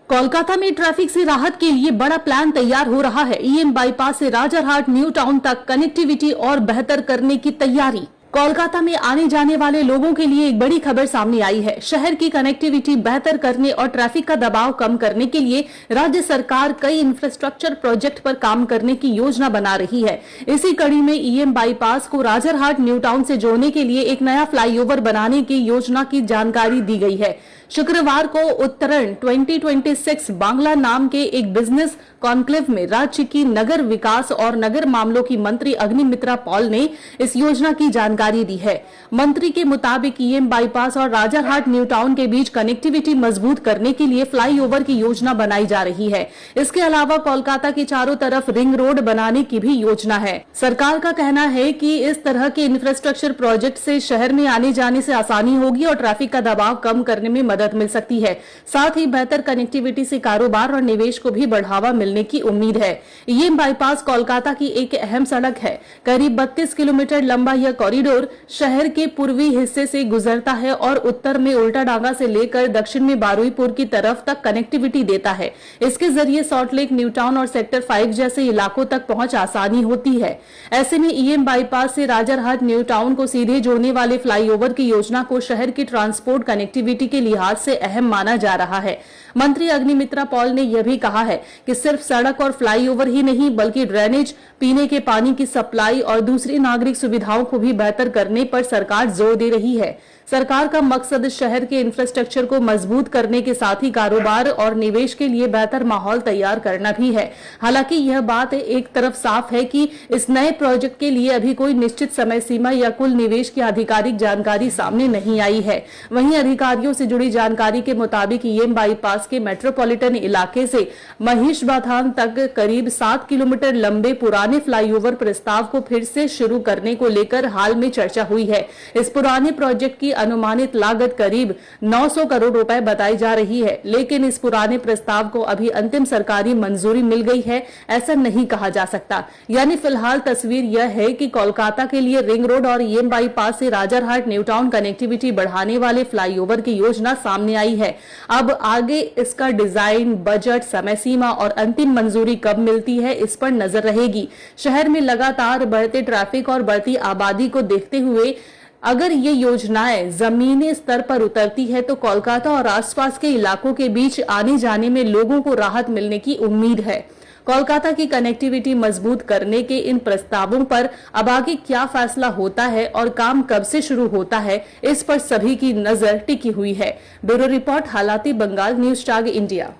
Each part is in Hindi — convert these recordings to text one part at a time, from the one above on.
कोलकाता में ट्रैफिक से राहत के लिए बड़ा प्लान तैयार हो रहा है। ईएम बाईपास से राजारहाट न्यू टाउन तक कनेक्टिविटी और बेहतर करने की तैयारी। कोलकाता में आने जाने वाले लोगों के लिए एक बड़ी खबर सामने आई है। शहर की कनेक्टिविटी बेहतर करने और ट्रैफिक का दबाव कम करने के लिए राज्य सरकार कई इंफ्रास्ट्रक्चर प्रोजेक्ट पर काम करने की योजना बना रही है। इसी कड़ी में ईएम बाईपास को राजारहाट न्यू टाउन से जोड़ने के लिए एक नया फ्लाईओवर बनाने की योजना की जानकारी दी गई है। शुक्रवार को उत्तरण 2026 बांग्ला नाम के एक बिजनेस कॉन्क्लेव में राज्य की नगर विकास और नगर मामलों की मंत्री अग्निमित्रा पॉल ने इस योजना की जानकारी दी है। मंत्री के मुताबिक ईएम बाईपास और राजारहाट न्यू टाउन के बीच कनेक्टिविटी मजबूत करने के लिए फ्लाईओवर की योजना बनाई जा रही है। इसके अलावा कोलकाता के चारों तरफ रिंग रोड बनाने की भी योजना है। सरकार का कहना है कि इस तरह के इंफ्रास्ट्रक्चर प्रोजेक्ट से शहर में आने जाने से आसानी होगी और ट्रैफिक का दबाव कम करने में मदद मिल सकती है। साथ ही बेहतर कनेक्टिविटी से कारोबार और निवेश को भी बढ़ावा मिलने की उम्मीद है। ये बाईपास कोलकाता की एक अहम सड़क है। करीब 32 किलोमीटर लंबा यह कॉरिडोर शहर के पूर्वी हिस्से से गुजरता है और उत्तर में उल्टाडांगा से लेकर दक्षिण में बारुईपुर की तरफ तक कनेक्टिविटी देता है। इसके जरिए सॉल्ट लेक, न्यू टाउन और सेक्टर 5 जैसे इलाकों तक पहुंच आसानी होती है। ऐसे में ईएम बाईपास से राजारहाट न्यू टाउन को सीधे जोड़ने वाले फ्लाईओवर की योजना को शहर की ट्रांसपोर्ट कनेक्टिविटी के लिहाज से अहम माना जा रहा है। मंत्री अग्निमित्रा पॉल ने यह भी कहा है कि सिर्फ सड़क और फ्लाईओवर ही नहीं बल्कि ड्रेनेज, पीने के पानी की सप्लाई और दूसरी नागरिक सुविधाओं को भी बेहतर करने पर सरकार जोर दे रही है। सरकार का मकसद शहर के इंफ्रास्ट्रक्चर को मजबूत करने के साथ ही कारोबार और निवेश के लिए बेहतर माहौल तैयार करना भी है। हालांकि यह बात एक तरफ साफ है कि इस नए प्रोजेक्ट के लिए अभी कोई निश्चित समय सीमा या कुल निवेश की आधिकारिक जानकारी सामने नहीं आई है। वहीं अधिकारियों से जुड़ी जानकारी के मुताबिक ईएम बाईपास के मेट्रोपॉलिटन इलाके से महिषबाथान तक करीब 7 किलोमीटर लंबे पुराने फ्लाईओवर प्रस्ताव को फिर से शुरू करने को लेकर हाल में चर्चा हुई है। इस पुराने प्रोजेक्ट की अनुमानित लागत करीब 900 करोड़ रुपए बताई जा रही है, लेकिन इस पुराने प्रस्ताव को अभी अंतिम सरकारी मंजूरी मिल गई है ऐसा नहीं कहा जा सकता। यानी फिलहाल तस्वीर यह है कि कोलकाता के लिए रिंग रोड और ईएम बाईपास से राजारहाट न्यू टाउन कनेक्टिविटी बढ़ाने वाले फ्लाईओवर की योजना सामने आई है। अब आगे इसका डिजाइन, बजट, समय सीमा और अंतिम मंजूरी कब मिलती है इस पर नजर रहेगी। शहर में लगातार बढ़ते ट्रैफिक और बढ़ती आबादी को देखते हुए अगर ये योजनाएं जमीनी स्तर पर उतरती है तो कोलकाता और आसपास के इलाकों के बीच आने जाने में लोगों को राहत मिलने की उम्मीद है। कोलकाता की कनेक्टिविटी मजबूत करने के इन प्रस्तावों पर अब आगे क्या फैसला होता है और काम कब से शुरू होता है इस पर सभी की नजर टिकी हुई है। ब्यूरो रिपोर्ट, हालाती बंगाल, न्यूज टैग इंडिया।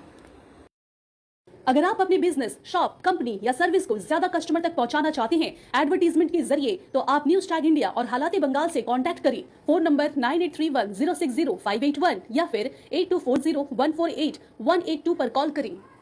अगर आप अपने बिजनेस, शॉप, कंपनी या सर्विस को ज्यादा कस्टमर तक पहुंचाना चाहते हैं एडवर्टीजमेंट के जरिए, तो आप न्यूज टैग इंडिया और हालाती बंगाल से कांटेक्ट करें। फोन नंबर 9831060581 या फिर 8240148182 पर कॉल करें।